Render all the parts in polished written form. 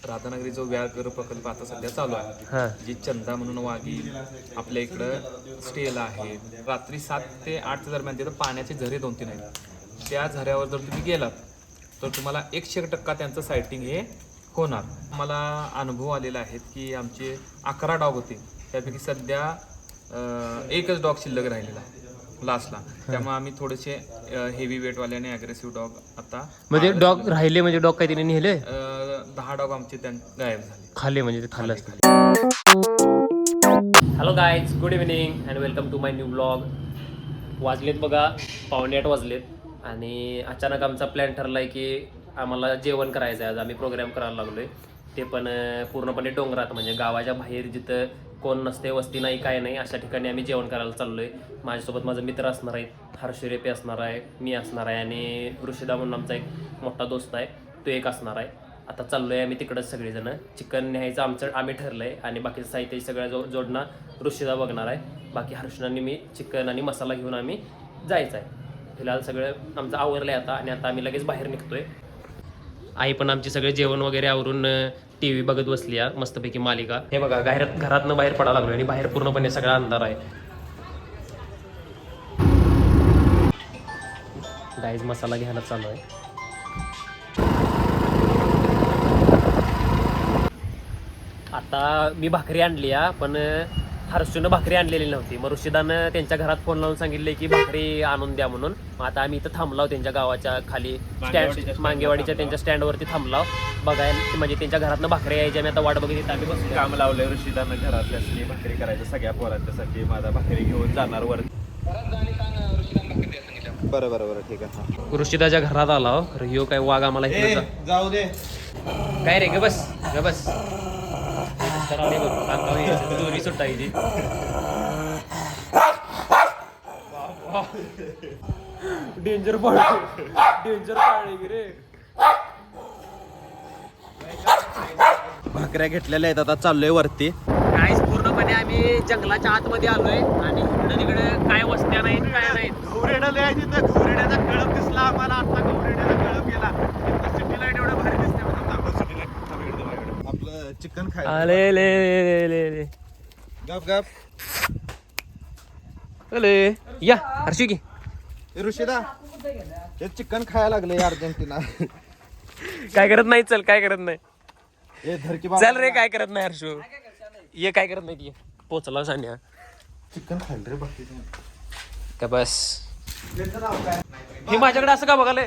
राधानगरी जो व्याघ्र प्रकल्प आता सध्या चालू आहे, जी चंदा म्हणून वाघी आपल्या इकडं स्टेला आहे. रात्री 7 ते 8 दरम्यान तिथं पाण्याचे झरे 2-3 आहेत. त्या झऱ्यावर जर तुम्ही गेलात तर तुम्हाला 100% त्यांचं सायटिंग हे होणार. मला अनुभव आलेला आहे की आमचे 11 डॉग होते, त्यापैकी सध्या एकच डॉग शिल्लक राहिलेला आहे लास्टला. त्यामुळे आम्ही थोडेसे हेवी वेटवाले आणि अग्रेसिव्ह डॉग आता म्हणजे डॉग राहिले, म्हणजे डॉग काही तिने नेले 10 डॉग आमचे गायब झाले खाल्ले, म्हणजे ते खाल्लं. Hello guys, good evening and welcome to my new blog. वाजलेत बघा 7:45 वाजलेत आणि अचानक आमचा प्लॅन ठरला आहे की आम्हाला जेवण करायचं आहे. आज आम्ही प्रोग्राम करायला लागलो आहे, ते पण पूर्णपणे डोंगरात, म्हणजे गावाच्या बाहेर जिथं कोण नसते, वस्ती नाही, काय नाही, अशा ठिकाणी आम्ही जेवण करायला चाललो आहे. माझ्यासोबत माझा मित्र असणार आहे, हर्षू रेपे असणार आहे, मी असणार आहे आणि ऋषिदा म्हणून आमचा एक मोठा दोस्त आहे, तो एक असणार आहे. आता चाललो आहे आम्ही तिकडंच सगळेजण. चिकन न्यायचं आम्ही ठरलं आहे आणि बाकीचं साहित्य सगळ्या जोडणं ऋषिदा बघणार आहे. बाकी हर्षणाने मी चिकन आणि मसाला घेऊन आम्ही जायचं आहे. फिलहाल सगळं आमचं आवरलं आहे आता आणि आता आम्ही लगेच बाहेर निघतोय. आई पण आमची सगळे जेवण वगैरे आवरून टी व्ही बघत बसली आहे मस्तपैकी मालिका. हे बघा घरातनं बाहेर पडायला लागलो आणि बाहेर पूर्णपणे सगळा अंधार आहे. गाईज मसाला घ्यायला चालू आहे. आता मी भाकरी आणली आहे, पण हर्षूनं भाकरी आणलेली नव्हती. मग ऋषिदानं त्यांच्या घरात फोन लावून सांगितले की भाकरी आणून द्या म्हणून. मग आता आम्ही इथं थांबलाव त्यांच्या गावाच्या खाली मांगेवाडीच्या त्यांच्या स्टँडवरती थांबलाव बघायला, म्हणजे त्यांच्या घरातनं भाकरी यायची. आम्ही आता वाट बघित आम्ही बसलो. काम लावलंय ऋषिदानं घरातल्यासाठी भाकरी करायचं सगळ्या पोरांच्यासाठी. माझा भाकरी घेऊन जाणार वर. बरं ठीक आहे. ऋषिदाच्या घरात आला ह्यो काय वाघ आम्हाला इकडे जाऊ दे. काय रे ग बस दोरी सुटायची. डेंजर पाळले रे. भाकऱ्या घेतलेल्या आहेत, आता चाललोय वरती. काहीच पूर्णपणे आम्ही जंगलाच्या आतमध्ये आलोय आणि इकडे तिकडे काय वस्त्या नाहीत, काय नाहीत. घोरेड्याला तिथं घोरेड्याचा कळप दिसला आम्हाला. आता घोरेड्याचा कळप गेला. सिटी लाईट एवढं भारी दिसते. आपलं चिकन आले ले गप अले या हर्षी की ऋषिदा हे चिकन खायला लागले अर्जेंटिना. काय करत नाही, चल काय करत नाही, हे धरकी चल रे काय करत नाही हर्षू, ये काय करत नाही. पोचला सान्या चिकन खायला रे बाकी का बस. हे माझ्याकडे असं का बघायला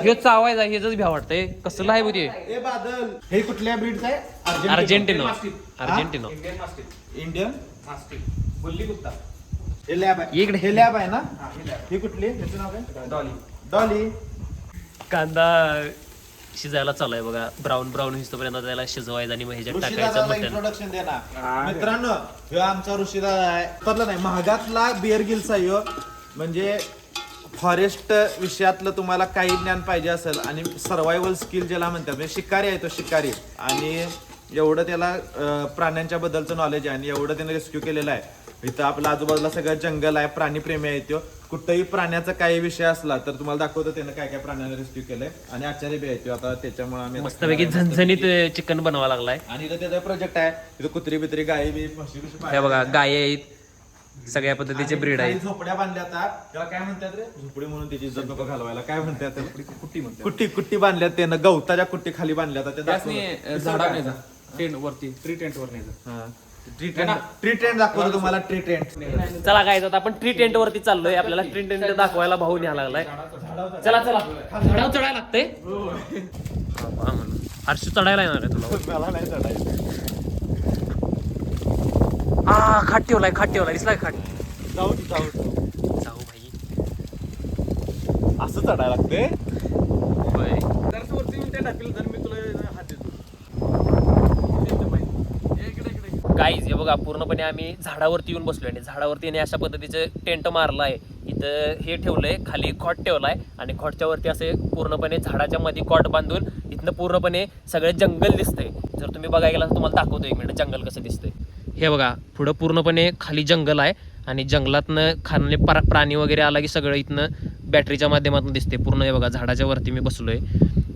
हे चावायचा, हेच भ्या वाटतंय. कसलं आहे बुधी बादल. हे कुठल्या ब्रीडचं आहे? अर्जेंटिनो. इंडियन बुल्ली कुत्ता. हे लॅब आहे इकडे. हे लॅब आहे ना. ही कुठली? ह्याचं नाव काय? डॉली. कांदा शिजायला चालू आहे बघा. ब्राऊन हिस्तोपर्यंत त्याला शिजवायचं आणि मग ह्याच्यात टाकायचं मटण. इंट्रोडक्शन देणार मित्रांनो. ह्यो आमचा ऋषिदा आहे. तरला नाही महागातला बिअर गिल्स आहे ह्यो. म्हणजे फॉरेस्ट विषयातलं तुम्हाला काही ज्ञान पाहिजे असेल आणि सर्वायवल स्किल ज्याला म्हणतात, म्हणजे शिकारी आहे तो, शिकारी. आणि एवढं त्याला प्राण्यांच्या बद्दलचं नॉलेज आहे आणि एवढं त्याने रेस्क्यू केलेलं आहे. इथं आपलं आजूबाजूला सगळं जंगल आहे. प्राणीप्रेमी आहे तो. कुठंही प्राण्याचा काही विषय असला तर तुम्हाला दाखवतो त्यानं काय काय प्राण्याला रेस्क्यू केलंय. आणि आचार्य बी आहे तो. आता त्याच्यामुळे आम्ही मस्तपैकी झणझणीत चिकन बनवा लागलाय. आणि इथं त्याचा प्रोजेक्ट आहे. तिथं कुत्री बित्री गाई बी म्हशी हे बघा गाय आहेत, सगळ्या पद्धतीचे ब्रीड आहेत. झोपड्या बांधल्या त्याला काय म्हणतात रे? झोपडी म्हणून त्याची इज्जत नको घालवायला. काय म्हणतात? कुट्टी बांधल्यात त्यानं. गवताच्या कुट्टी खाली बांधल्या. ट्री टेंट दाखवतो तुम्हाला. Tree tent. चला काय आता आपण ट्री टेंट वरती चाललोय. आपल्याला ट्री टेंट दाखवायला भाऊ न्यायला लागलाय. चला झाडावर चढायला लागतंय. हर्षू चढायला येणार आहे तुला? मला नाही चढायचं. खाट ठेवलाय दिसलाय खाट. जाऊ भाई, असं चढायला लागते. गाईज हे बघा पूर्णपणे आम्ही झाडावरती येऊन बसलोय आणि झाडावरती येणे अशा पद्धतीचं टेंट मारला आहे. इथं हे ठेवलंय, खाली खॉट ठेवलाय आणि खॉटच्या वरती असे पूर्णपणे झाडाच्या मध्ये कॉट बांधून इथनं पूर्णपणे सगळं जंगल दिसतंय. जर तुम्ही बघायला गेला तर तुम्हाला दाखवतो 1 मिनिट जंगल कसं दिसतंय. हे बघा पुढं पूर्णपणे खाली जंगल आहे आणि जंगलातनं खाणे प्राणी वगैरे आला की सगळं इथनं बॅटरीच्या माध्यमातून दिसते पूर्ण. हे बघा झाडाच्या वरती मी बसलोय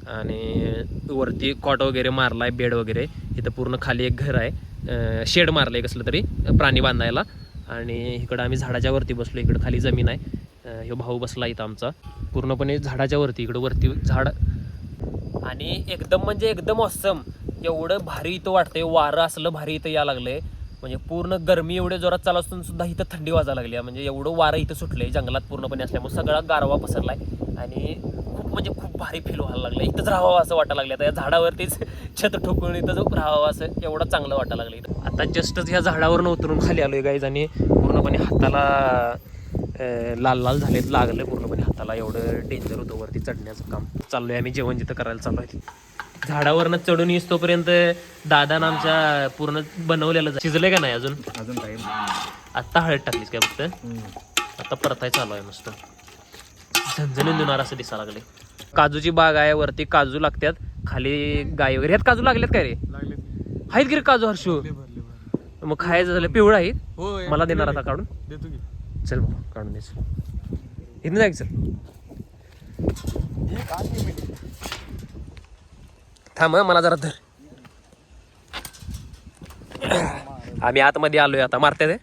आणि वरती कॉट वगैरे मारलाय, बेड वगैरे. इथं पूर्ण खाली एक घर आहे, शेड मारलंय कसलं तरी प्राणी बांधायला. आणि इकडं आम्ही झाडाच्या वरती बसलो, इकडं खाली जमीन आहे. ह्यो भाऊ बसला इथं आमचा पूर्णपणे झाडाच्या वरती, इकडं वरती झाड. आणि एकदम म्हणजे एकदम ऑसम, एवढं भारी इथं वाटतंय. वारं असलं भारी इथं या लागलंय, म्हणजे पूर्ण गरमी एवढे जोरात चालू असून सुद्धा इथं थंडी वाजायला लागली. म्हणजे एवढं वारं इथं सुटलंय जंगलात पूर्णपणे असल्यामुळे, सगळा गारवा पसरलाय. आणि खूप म्हणजे खूप भारी फील व्हायला लागलं. इथंच राहावं असं वाटायला लागलं. आता या झाडावरतीच छत ठोकून इथंच राहावं असं एवढं चांगलं वाटायला लागलं इथं. आता जस्टच ह्या झाडावरून उतरून खाली आलोय गाईज, आणि पूर्णपणे हाताला लाल लाल झालेत, लागलं पूर्णपणे हाताला. एवढं डेंजर होतं वरती चढण्याचं काम. चाललोय आम्ही जेवण जिथं करायला चालू आहे. झाडावरनं चढून येस तोपर्यंत दादानं आमच्या पूर्ण बनवलेलं शिजलंय का नाही अजून काही आत्ता हळद टाकलीस काय फक्त, आता परताय चालू आहे नुसतं. झणझणून देणार असं दिसायला लागले. काजूची बाग आहे, वरती काजू लागतात, खाली गाय वगैरे. ह्यात काजू लागलेत काय रे? आहेत की रे काजू हर्षू? मग खायचं झालं पिवळं आहे, मला देणार आता काढून? देतो की. चल मग काढून द्यायचं. इथं जायचं, थांब मला जरा धर. आम्ही आतमध्ये आलोय आता. मारते ते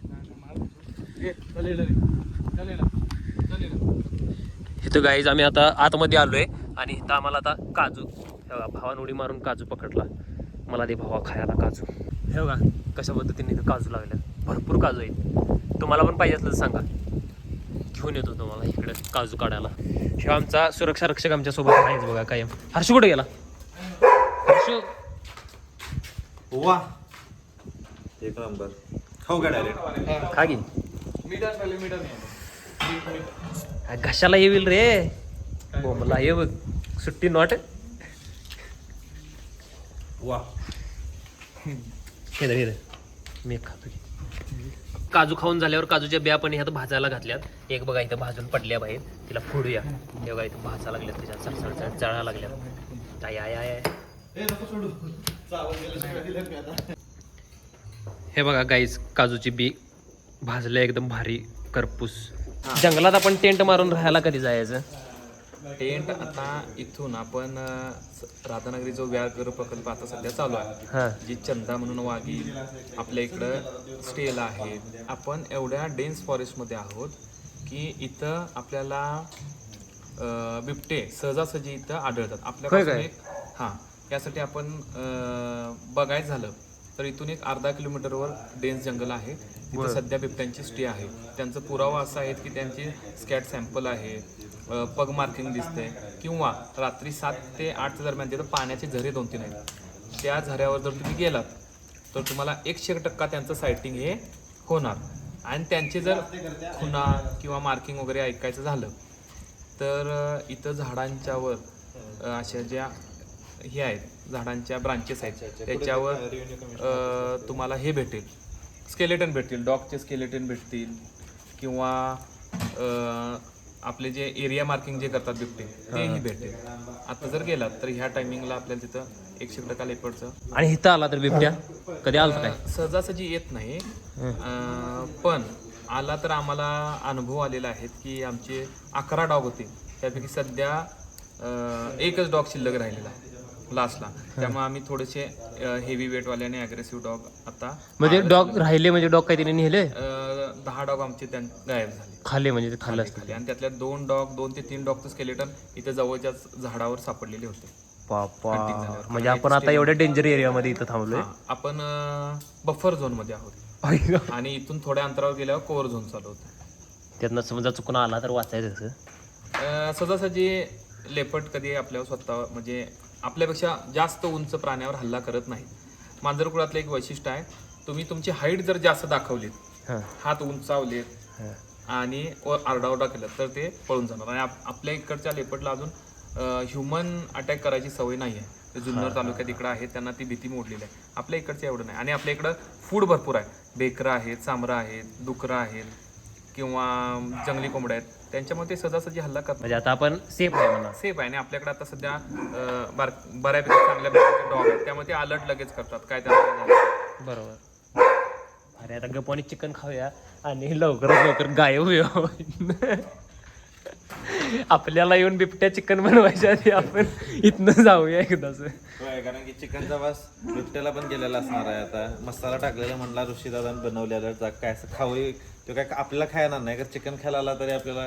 इथं गाईज, आम्ही आता आतमध्ये आलोय. आणि इथं आम्हाला आता काजू, भावानं उडी मारून काजू पकडला. मला दे भावा खायला काजू. हे बघा कशा पद्धतीने इथं काजू लागले, भरपूर काजू आहेत. तुम्हाला पण पाहिजे असलं तर सांगा, घेऊन येतो तुम्हाला इकडे काजू काढायला. शिवाय आमचा सुरक्षा रक्षक आमच्या सोबत आहेच बघा कायम. हर्षू कुठे गेला? हर्षू वा, एक नंबर. खाऊ का डायरेक्ट? खा की. घशाला येईल रे बोंबला. ये बघ सुट्टी नॉट. वा, हे मी खातो. काजू खाऊन झाल्यावर काजूच्या बिया पण ह्यात भाजायला घातल्यात. एक बघा इथं भाजून पडल्या बाहेर, तिला फोडूया. हे बघा इथं भाजा लागल्यात, त्याच्यात सडसड जळा लागल्यात. I I I. हे बघा गाईज, काजूची बी भाजल्या एकदम भारी करपूस. जंगलात आपण टेंट मारून राहायला कधी जायचं? टेंट आता इथून आपण राधानगरी जो व्याघ्र प्रकल्प आता सध्या चालू आहे, जी चंदा म्हणून वाघी आपल्या इकडं स्टेला आहे. आपण एवढ्या डेन्स फॉरेस्टमध्ये आहोत की इथं आपल्याला बिबटे सहजासहजी इथं आढळतात आपल्यापासून. हां, यासाठी आपण बघायचं झालं तर इथून एक अर्धा किलोमीटरवर डेन्स जंगल आहे. तिथं सध्या बिबट्यांची स्टे आहे. त्यांचा पुरावा असा आहे की त्यांची स्कॅट सॅम्पल आहे, पग मार्किंग दिसते, किंवा रात्री 7 ते 8 दरम्यान तिथं पाण्याचे झरे 2-3 आहेत. त्या झऱ्यावर जर तुम्ही गेलात तर तुम्हाला 100% त्यांचं सायटिंग हे होणार. आणि त्यांचे जर खुणा किंवा मार्किंग वगैरे ऐकायचं झालं तर इथं झाडांच्यावर अशा ज्या हे आहेत, झाडांच्या ब्रांचेस आहेत, त्याच्यावर तुम्हाला हे भेटेल, स्केलेटन भेटतील, डॉगचे स्केलेटन भेटतील, किंवा आपले जे एरिया मार्किंग जे करतात बिबटे तेही भेटेल. आता जर गेलात तर ह्या टायमिंगला आपल्याला तिथं 100% लेपर्डचं. आणि इथं आला तर बिबट्या कधी आला काय? सहजासहजी येत नाही, पण आला तर आम्हाला अनुभव आलेला आहे की आमचे 11 डॉग होते, त्यापैकी सध्या एकच डॉग शिल्लक राहिलेला आहे लास्टला. त्यामुळे आम्ही थोडेसे हेवी वेटवाले आणि अग्रेसिव्ह डॉग आता. म्हणजे डॉग राहिले, म्हणजे डॉग काही नेले? 10 डॉग आमचे गायब झाले खाल्ले, म्हणजे ते खाल्लं खाली. आणि त्यातल्या 2 ते 3 डॉगचं स्केलेटन इथे जवळच्याच झाडावर सापडलेले होते. पापा, म्हणजे आपण आता एवढ्या डेंजर एरियामध्ये इथं थांबलोय. आपण बफर झोन मध्ये आहोत आणि इथून थोड्या अंतरावर गेल्यावर कोवर झोन चालू होतं. त्यातनं समजा चुकून आला तर वाचायचं कसं? सहजासहजी लेपर्ड कधी आपल्यावर स्वतः म्हणजे आपल्यापेक्षा जास्त उंच प्राण्यावर हल्ला करत नाही. मांजरकुळातलं एक वैशिष्ट्य आहे, तुम्ही तुमची हाईट जर जास्त दाखवलीत, हात उंचावलेत आणि आरडाओरडा केला तर ते पळून जाणार. आणि आपल्या इकडच्या लेपर्डला अजून ह्युमन अटॅक करायची सवय नाही आहे. ते जुन्नर तालुक्यात इकडं आहे, त्यांना ती भीती मोडलेली आहे. आपल्या इकडचं एवढं नाही. आणि आपल्या इकडं फूड भरपूर आहे, बेकरं आहेत, चामरं आहेत, डुकरं आहेत, किंवा जंगली कोंबड्या आहेत, त्यांच्यामुळे ते सहजासहजी हल्ला करतात. म्हणजे आता आपण सेफ आहे म्हणा. सेफ आहे. आणि आपल्याकडे आता सध्या बऱ्यापैकी चांगल्या प्रकारचे डॉग आहेत, त्यामुळे ते अलर्ट लगेच करतात काय त्यांना झालं. बरोबर. अरे आता गप्पाने चिकन खाऊया आणि लवकरात लवकर गायब होऊया. आपल्याला येऊन बिबट्या चिकन बनवायच्या आधी आपण इथनं जाऊया एकदाच. होय, कारण की चिकनचा वास बिबट्याला पण गेलेला असणार आहे. आता मसाला टाकलेला म्हणला ऋषीदादांनी बनवलेला काय असं खाऊ तो काय आपल्याला खायला नाही का. चिकन खायला आला तरी आपल्याला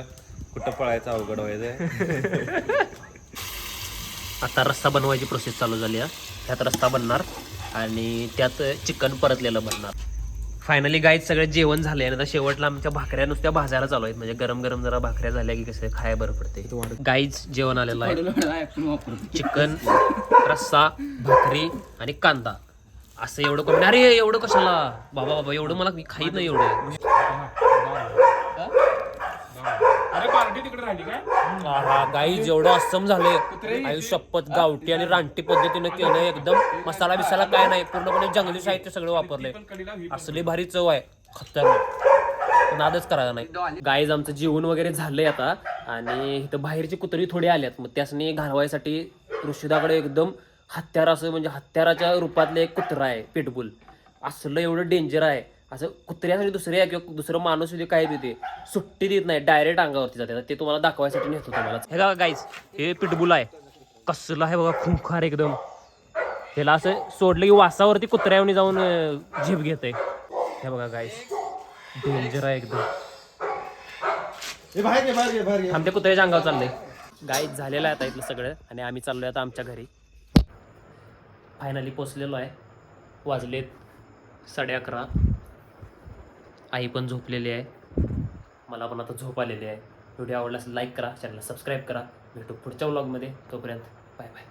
कुठं पळायचं अवघड व्हायचंय. आता रस्सा बनवायची प्रोसेस चालू झाली आहे. त्यात रस्सा बनणार आणि त्यात चिकन परतलेलं बनणार. फायनली गाईज सगळं जेवण झालंय आणि आता शेवटला आमच्या भाकऱ्या नुसत्या भाजायला चालू आहेत. म्हणजे गरम गरम जरा भाकऱ्या झाल्या की कसं खाया बरं पडते. गाईज जेवण आलेलं आहे. चिकन, रस्सा, भाकरी आणि कांदा असं एवढं करून. अरे एवढं कशाला बाबा बाबा, एवढं मला मी खाईत नाही एवढं. गाईज एवढं अस्सम झालंय. आयुष्यपत गावठी आणि रानटी पद्धतीने केलं. एकदम मसाला बिसाला काय नाही, पूर्णपणे जंगली साहित्य सगळं वापरलंय. असली भारी चव आहे, खतरनाक, नादच करायला नाही. गाईज आमचं जेवण वगैरे झालंय आता आणि इथं बाहेरची कुत्री थोडी आल्यात. मग त्यासनी घालवायसाठी ऋषीदाकडे एकदम हत्यार, असं म्हणजे हत्याराच्या रूपातलं एक कुत्रा आहे, पिटबुल. असलं एवढं डेंजर आहे. असं कुत्र्यासाठी दुसरे किंवा दुसरं माणूस काय देते, सुट्टी देत नाही, डायरेक्ट अंगावरती जाते. ते तुम्हाला दाखवायसाठी नेतो तुम्हाला. हे बघा गाईज, हे पिटबुल आहे. कसलं आहे बघा, खुंखार एकदम. ह्याला असं सोडलं की वासावरती कुत्र्यावनी जाऊन झेप घेते. हे बघा गाईज, डेंजर आहे एकदम. आमच्या कुत्र्याच्या अंगावर चाललंय. गाईज झालेलं आहे आता इथलं सगळं आणि आम्ही चाललोय आता आमच्या घरी. फायनली पोचलेलो आहे. वाजलेत 11:30. आई पण झोपलेली आहे. मला पण आता झोप आलेली आहे. व्हिडिओ आवडला असेल लाईक करा, चॅनलला सबस्क्राईब करा. भेटू पुढच्या व्लॉगमध्ये. तोपर्यंत बाय बाय.